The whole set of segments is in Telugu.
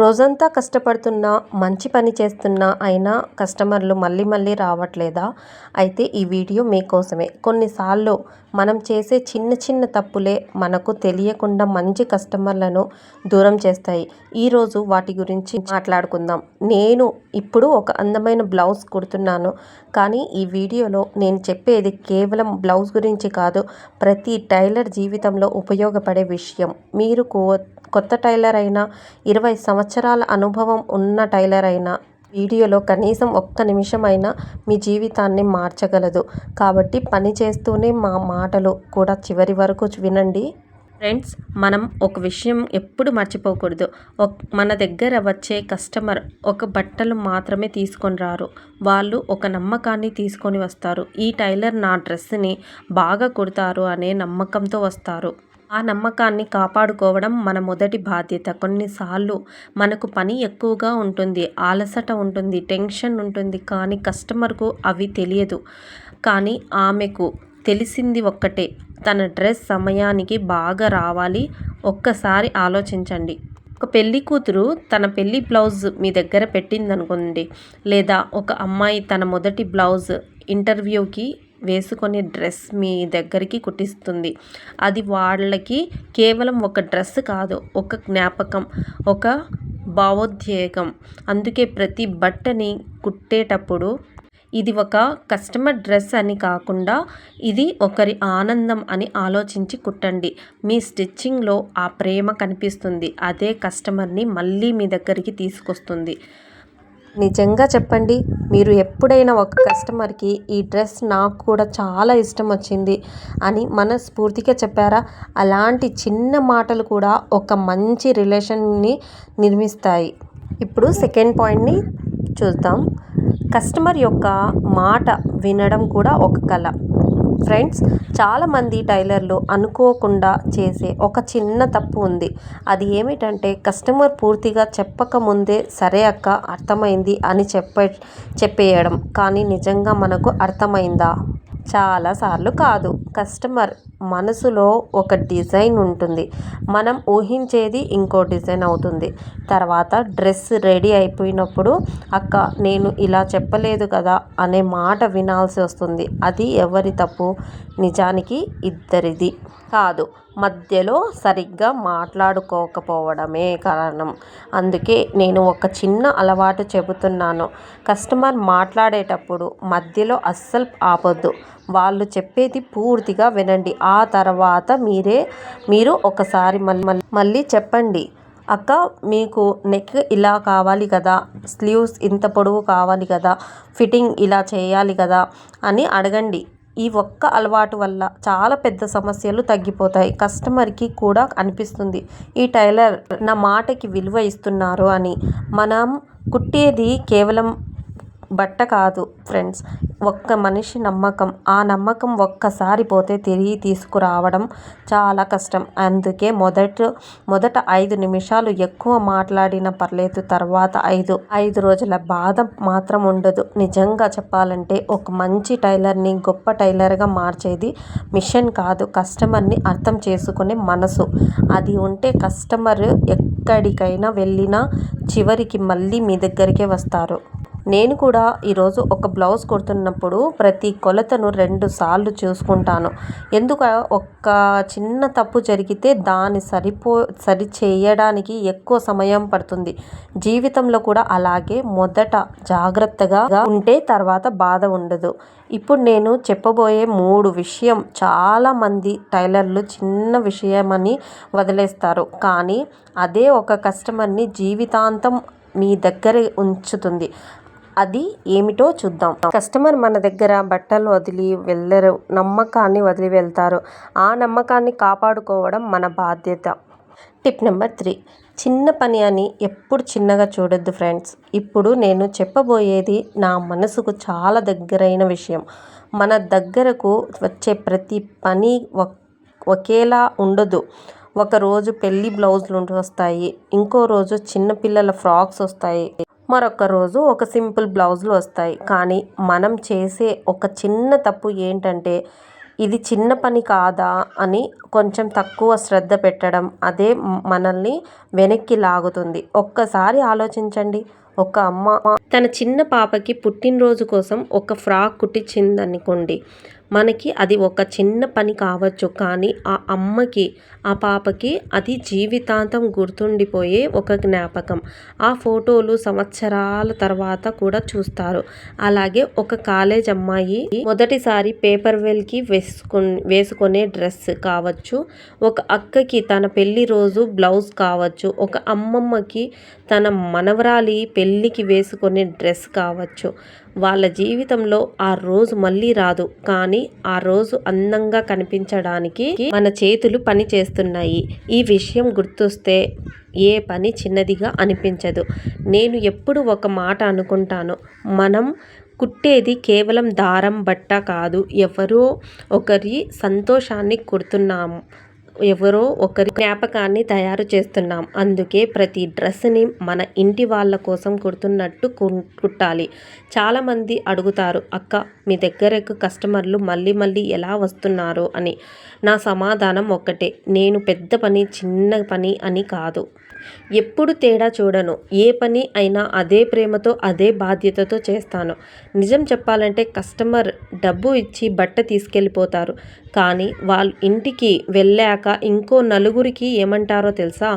రోజంతా కష్టపడుతున్నా, మంచి పని చేస్తున్నా అయినా కస్టమర్లు మళ్ళీ మళ్ళీ రావట్లేదా? అయితే ఈ వీడియో మీకోసమే. కొన్నిసార్లు మనం చేసే చిన్న చిన్న తప్పులే మనకు తెలియకుండా మంచి కస్టమర్లను దూరం చేస్తాయి. ఈరోజు వాటి గురించి మాట్లాడుకుందాం. నేను ఇప్పుడు ఒక అందమైన బ్లౌజ్ కుడుతున్నాను. కానీ ఈ వీడియోలో నేను చెప్పేది కేవలం బ్లౌజ్ గురించి కాదు, ప్రతి టైలర్ జీవితంలో ఉపయోగపడే విషయం. మీరు కొత్త టైలర్ అయినా, 20 సంవత్సరాల అనుభవం ఉన్న టైలర్ అయినా వీడియోలో కనీసం ఒక్క నిమిషమైనా మీ జీవితాన్ని మార్చగలదు. కాబట్టి పని చేస్తూనే మా మాటలు కూడా చివరి వరకు వినండి. ఫ్రెండ్స్, మనం ఒక విషయం ఎప్పుడు మర్చిపోకూడదు. మన దగ్గర వచ్చే కస్టమర్ ఒక బట్టలు మాత్రమే తీసుకొని రారు, వాళ్ళు ఒక నమ్మకాన్ని తీసుకొని వస్తారు. ఈ టైలర్ నా డ్రెస్ని బాగా కుడతారు అనే నమ్మకంతో వస్తారు. ఆ నమ్మకాన్ని కాపాడుకోవడం మన మొదటి బాధ్యత. కొన్నిసార్లు మనకు పని ఎక్కువగా ఉంటుంది, అలసట ఉంటుంది, టెన్షన్ ఉంటుంది. కానీ కస్టమర్కు అవి తెలియదు. కానీ ఆమెకు తెలిసింది ఒక్కటే, తన డ్రెస్ సమయానికి బాగా రావాలి. ఒక్కసారి ఆలోచించండి. ఒక పెళ్లి కూతురు తన పెళ్లి బ్లౌజ్ మీ దగ్గర పెట్టిందనుకోండి, లేదా ఒక అమ్మాయి తన మొదటి బ్లౌజ్ ఇంటర్వ్యూకి వేసుకొని డ్రెస్ మీ దగ్గరికి కుట్టిస్తుంది. అది వాళ్ళకి కేవలం ఒక డ్రెస్ కాదు, ఒక జ్ఞాపకం, ఒక భావోద్వేగం. అందుకే ప్రతి బట్టని కుట్టేటప్పుడు ఇది ఒక కస్టమర్ డ్రెస్ అని కాకుండా, ఇది ఒకరి ఆనందం అని ఆలోచించి కుట్టండి. మీ స్టిచ్చింగ్లో ఆ ప్రేమ కనిపిస్తుంది. అదే కస్టమర్ని మళ్ళీ మీ దగ్గరికి తీసుకొస్తుంది. నిజంగా చెప్పండి, మీరు ఎప్పుడైనా ఒక కస్టమర్కి ఈ డ్రెస్ నాకు కూడా చాలా ఇష్టం వచ్చింది అని మనస్ఫూర్తిగా చెప్పారా? అలాంటి చిన్న మాటలు కూడా ఒక మంచి రిలేషన్ని నిర్మిస్తాయి. ఇప్పుడు సెకండ్ పాయింట్ని చూద్దాం. కస్టమర్ యొక్క మాట వినడం కూడా ఒక కళ. ఫ్రెండ్స్, చాలామంది టైలర్లు అనుకోకుండా చేసే ఒక చిన్న తప్పు ఉంది. అది ఏమిటంటే, కస్టమర్ పూర్తిగా చెప్పకముందే సరే అక్క, అర్థమైంది అని చెప్పేయడం. కానీ నిజంగా మనకు అర్థమైందా? చాలాసార్లు కాదు. కస్టమర్ మనసులో ఒక డిజైన్ ఉంటుంది, మనం ఊహించేది ఇంకో డిజైన్ అవుతుంది. తర్వాత డ్రెస్ రెడీ అయిపోయినప్పుడు అక్క నేను ఇలా చెప్పలేదు కదా అనే మాట వినాల్సి వస్తుంది. అది ఎవరి తప్పు? నిజానికి ఇద్దరిది కాదు, మధ్యలో సరిగ్గా మాట్లాడుకోకపోవడమే కారణం. అందుకే నేను ఒక చిన్న అలవాటు చెబుతున్నాను. కస్టమర్ మాట్లాడేటప్పుడు మధ్యలో అస్సలు ఆపొద్దు. వాళ్ళు చెప్పేది పూర్తిగా వినండి. ఆ తర్వాత మీరు ఒకసారి మళ్ళీ చెప్పండి. అక్క, మీకు నెక్ ఇలా కావాలి కదా, స్లీవ్స్ ఇంత పొడవు కావాలి కదా, ఫిట్టింగ్ ఇలా చేయాలి కదా అని అడగండి. ఈ ఒక్క అలవాటు వల్ల చాలా పెద్ద సమస్యలు తగ్గిపోతాయి. కస్టమర్కి కూడా అనిపిస్తుంది, ఈ టైలర్ నా మాటకి విలువ ఇస్తున్నారు అని. మనం కుట్టేది కేవలం బట్ట కాదు ఫ్రెండ్స్, ఒక్క మనిషి నమ్మకం. ఆ నమ్మకం ఒక్కసారి పోతే తిరిగి తీసుకురావడం చాలా కష్టం. అందుకే మొదట 5 నిమిషాలు ఎక్కువ మాట్లాడినా పర్లేదు, తర్వాత 5 రోజుల బాధ మాత్రం ఉండదు. నిజంగా చెప్పాలంటే ఒక మంచి టైలర్ని గొప్ప టైలర్గా మార్చేది మిషన్ కాదు, కస్టమర్ని అర్థం చేసుకునే మనసు. అది ఉంటే కస్టమర్ ఎక్కడికైనా వెళ్ళినా చివరికి మళ్ళీ మీ దగ్గరికే వస్తారు. నేను కూడా ఈరోజు ఒక బ్లౌజ్ కుడుతున్నప్పుడు ప్రతి కొలతను 2 సార్లు చూసుకుంటాను. ఒక్క చిన్న తప్పు జరిగితే దాన్ని సరి చేయడానికి ఎక్కువ సమయం పడుతుంది. జీవితంలో కూడా అలాగే. మొదట జాగ్రత్తగా ఉంటే తర్వాత బాధ ఉండదు. ఇప్పుడు నేను చెప్పబోయే 3 విషయం చాలామంది టైలర్లు చిన్న విషయమని వదిలేస్తారు. కానీ అదే ఒక కస్టమర్ని జీవితాంతం మీ దగ్గర ఉంచుతుంది. అది ఏమిటో చూద్దాం. కస్టమర్ మన దగ్గర బట్టలు వదిలి వెళ్ళరు, నమ్మకాన్ని వదిలి వెళ్తారు. ఆ నమ్మకాన్ని కాపాడుకోవడం మన బాధ్యత. టిప్ నెంబర్ 3, చిన్న పని అని ఎప్పుడు చిన్నగా చూడొద్దు ఫ్రెండ్స్. ఇప్పుడు నేను చెప్పబోయేది నా మనసుకు చాలా దగ్గరైన విషయం. మన దగ్గరకు వచ్చే ప్రతి పని ఒకేలా ఉండదు. ఒకరోజు పెళ్లి బ్లౌజులు వస్తాయి, ఇంకో రోజు చిన్నపిల్లల ఫ్రాక్స్ వస్తాయి, మరొక రోజు ఒక సింపుల్ బ్లౌజులు వస్తాయి. కానీ మనం చేసే ఒక చిన్న తప్పు ఏంటంటే, ఇది చిన్న పని కాదా అని కొంచెం తక్కువ శ్రద్ధ పెట్టడం అదే మనల్ని వెనక్కి లాగుతుంది. ఒక్కసారి ఆలోచించండి. ఒక అమ్మ తన చిన్న పాపకి పుట్టినరోజు కోసం ఒక ఫ్రాక్ కుట్టించిందనుకోండి. మనకి అది ఒక చిన్న పని కావచ్చు, కానీ ఆ అమ్మకి ఆ పాపకి అది జీవితాంతం గుర్తుండిపోయే ఒక జ్ఞాపకం. ఆ ఫోటోలు సంవత్సరాల తర్వాత కూడా చూస్తారు. అలాగే ఒక కాలేజ్ అమ్మాయి మొదటిసారి పేపర్ వెల్కి వేసుకునే డ్రెస్ కావచ్చు, ఒక అక్కకి తన పెళ్లి రోజు బ్లౌజ్ కావచ్చు, ఒక అమ్మమ్మకి తన మనవరాలి పెళ్ళికి వేసుకునే డ్రెస్ కావచ్చు. వాళ్ళ జీవితంలో ఆ రోజు మళ్ళీ రాదు, కానీ ఆ రోజు అందంగా కనిపించడానికి మన చేతులు పని చేస్తున్నాయి. ఈ విషయం గుర్తొస్తే ఏ పని చిన్నదిగా అనిపించదు. నేను ఎప్పుడు ఒక మాట అనుకుంటాను, మనం కుట్టేది కేవలం దారం బట్ట కాదు, ఎవరో ఒకరి సంతోషాన్ని కుడుతున్నాము, ఎవరో ఒకరి జ్ఞాపకాన్ని తయారు చేస్తున్నాం. అందుకే ప్రతి డ్రెస్ని మన ఇంటి వాళ్ళ కోసం కుడుతున్నట్టు కుట్టాలి. చాలామంది అడుగుతారు, అక్క మీ దగ్గరకు కస్టమర్లు మళ్ళీ మళ్ళీ ఎలా వస్తున్నారు అని. నా సమాధానం ఒక్కటే, నేను పెద్ద పని చిన్న పని అని కాదు, ఎప్పుడు తేడా చూడను. ఏ పని అయినా అదే ప్రేమతో అదే బాధ్యతతో చేస్తాను. నిజం చెప్పాలంటే కస్టమర్ డబ్బు ఇచ్చి బట్ట తీసుకెళ్ళిపోతారు, కానీ వాళ్ళు ఇంటికి వెళ్ళాక ఇంకో నలుగురికి ఏమంటారో తెలుసా?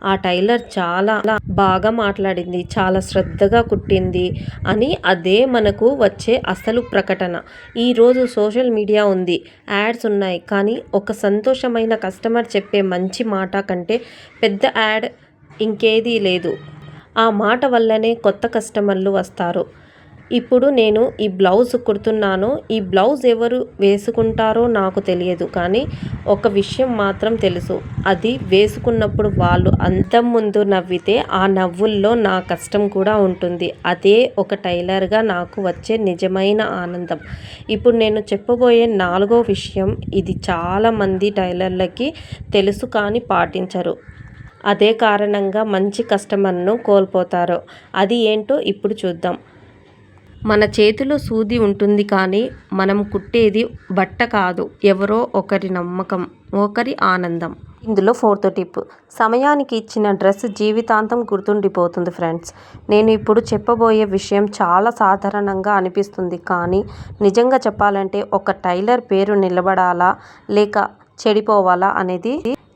ఆ టైలర్ చాలా బాగా మాట్లాడింది, చాలా శ్రద్ధగా కుట్టింది అని. అదే మనకు వచ్చే అసలు ప్రకటన. ఈరోజు సోషల్ మీడియా ఉంది, యాడ్స్ ఉన్నాయి, కానీ ఒక సంతోషమైన కస్టమర్ చెప్పే మంచి మాట కంటే పెద్ద యాడ్ ఇంకేదీ లేదు. ఆ మాట వల్లనే కొత్త కస్టమర్లు వస్తారు. ఇప్పుడు నేను ఈ బ్లౌజ్ కుడుతున్నాను. ఈ బ్లౌజ్ ఎవరు వేసుకుంటారో నాకు తెలియదు, కానీ ఒక విషయం మాత్రం తెలుసు, అది వేసుకున్నప్పుడు వాళ్ళు అంతం ముందు నవ్వితే ఆ నవ్వుల్లో నా కష్టం కూడా ఉంటుంది. అదే ఒక టైలర్గా నాకు వచ్చే నిజమైన ఆనందం. ఇప్పుడు నేను చెప్పబోయే 4వ విషయం, ఇది చాలామంది టైలర్లకి తెలుసు కానీ పాటించరు. అదే కారణంగా మంచి కస్టమర్ను కోల్పోతారు. అది ఏంటో ఇప్పుడు చూద్దాం. మన చేతిలో సూది ఉంటుంది, కానీ మనం కుట్టేది బట్ట కాదు, ఎవరో ఒకరి నమ్మకం, ఒకరి ఆనందం. ఇందులో 4th టిప్, సమయానికి ఇచ్చిన డ్రెస్ జీవితాంతం గుర్తుండిపోతుంది ఫ్రెండ్స్. నేను ఇప్పుడు చెప్పబోయే విషయం చాలా సాధారణంగా అనిపిస్తుంది, కానీ నిజంగా చెప్పాలంటే ఒక టైలర్ పేరు నిలబడాలా లేక చెడిపోవాలా అనేది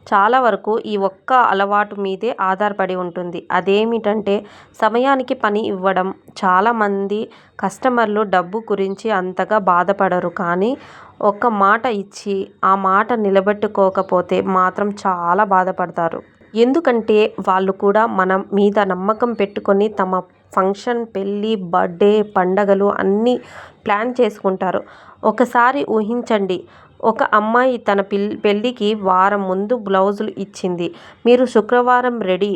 చాలా వరకు ఈ ఒక్క అలవాటు మీదే ఆధారపడి ఉంటుంది. అదేమిటంటే సమయానికి పని ఇవ్వడం. చాలామంది కస్టమర్లు డబ్బు గురించి అంతగా బాధపడరు, కానీ ఒక మాట ఇచ్చి ఆ మాట నిలబెట్టుకోకపోతే మాత్రం చాలా బాధపడతారు. ఎందుకంటే వాళ్ళు కూడా మన మీద నమ్మకం పెట్టుకొని తమ ఫంక్షన్, పెళ్ళి, బర్త్డే, పండగలు అన్నీ ప్లాన్ చేసుకుంటారు. ఒకసారి ఊహించండి, ఒక అమ్మాయి తన పెళ్ళికి వారం ముందు బ్లౌజులు ఇచ్చింది. మీరు శుక్రవారం రెడీ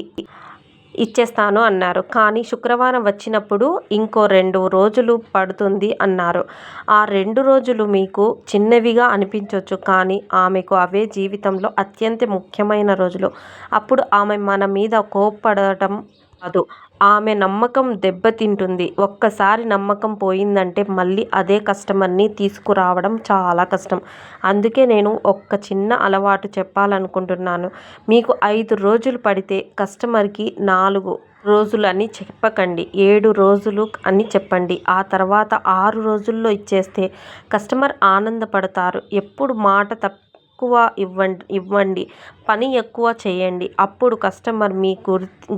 ఇచ్చేస్తాను అన్నారు, కానీ శుక్రవారం వచ్చినప్పుడు ఇంకో 2 రోజులు పడుతుంది అన్నారు. ఆ 2 రోజులు మీకు చిన్నవిగా అనిపించవచ్చు, కానీ ఆమెకు అవే జీవితంలో అత్యంత ముఖ్యమైన రోజులు. అప్పుడు ఆమె మన మీద కోప్పడటం కాదు, ఆమె నమ్మకం దెబ్బతింటుంది. ఒక్కసారి నమ్మకం పోయిందంటే మళ్ళీ అదే కస్టమర్ని తీసుకురావడం చాలా కష్టం. అందుకే నేను ఒక చిన్న అలవాటు చెప్పాలనుకుంటున్నాను. మీకు 5 రోజులు పడితే కస్టమర్కి 4 రోజులు అని చెప్పకండి, 7 రోజులు అని చెప్పండి. ఆ తర్వాత 6 రోజుల్లో ఇచ్చేస్తే కస్టమర్ ఆనందపడతారు. ఎప్పుడు మాట తక్కువ ఇవ్వండి, పని ఎక్కువ చేయండి. అప్పుడు కస్టమర్ మీ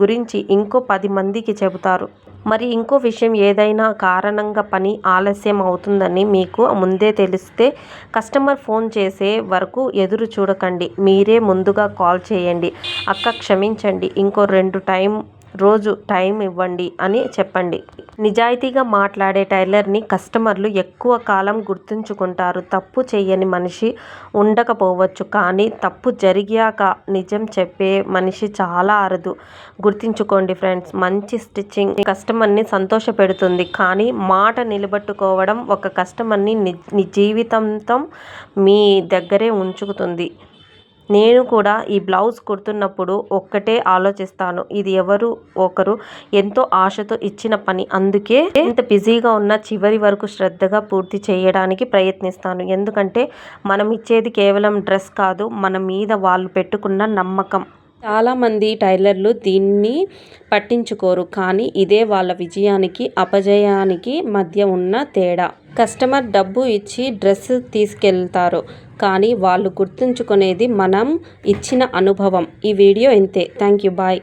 గురించి ఇంకో 10 మందికి చెబుతారు. మరి ఇంకో విషయం, ఏదైనా కారణంగా పని ఆలస్యం అవుతుందని మీకు ముందే తెలిస్తే కస్టమర్ ఫోన్ చేసే వరకు ఎదురు చూడకండి. మీరే ముందుగా కాల్ చేయండి, అక్క క్షమించండి, ఇంకో 2 రోజు టైం ఇవ్వండి అని చెప్పండి. నిజాయితీగా మాట్లాడే టైలర్ని కస్టమర్లు ఎక్కువ కాలం గుర్తుంచుకుంటారు. తప్పు చేయని మనిషి ఉండకపోవచ్చు, కానీ తప్పు జరిగాక నిజం చెప్పే మనిషి చాలా అరుదు. గుర్తుంచుకోండి ఫ్రెండ్స్, మంచి స్టిచ్చింగ్ కస్టమర్ని సంతోషపెడుతుంది, కానీ మాట నిలబెట్టుకోవడం ఒక కస్టమర్ని జీవితాంతం మీ దగ్గరే ఉంచుతుంది. నేను కూడా ఈ బ్లౌజ్ కుడుతున్నప్పుడు ఒక్కటే ఆలోచిస్తాను, ఇది ఎవరు ఒకరు ఎంతో ఆశతో ఇచ్చిన పని, అందుకే ఎంత బిజీగా ఉన్నా చివరి వరకు శ్రద్ధగా పూర్తి చేయడానికి ప్రయత్నిస్తాను. ఎందుకంటే మనం ఇచ్చేది కేవలం డ్రెస్ కాదు, మన మీద వాళ్ళు పెట్టుకున్న నమ్మకం. చాలామంది టైలర్లు దీన్ని పట్టించుకోరు, కానీ ఇదే వాళ్ళ విజయానికి అపజయానికి మధ్య ఉన్న తేడా. కస్టమర్ డబ్బు ఇచ్చి డ్రెస్ తీసుకెళ్తారు, కానీ వాళ్ళు గుర్తుంచుకునేది మనం ఇచ్చిన అనుభవం. ఈ వీడియో ఇంతే. Thank you. బాయ్.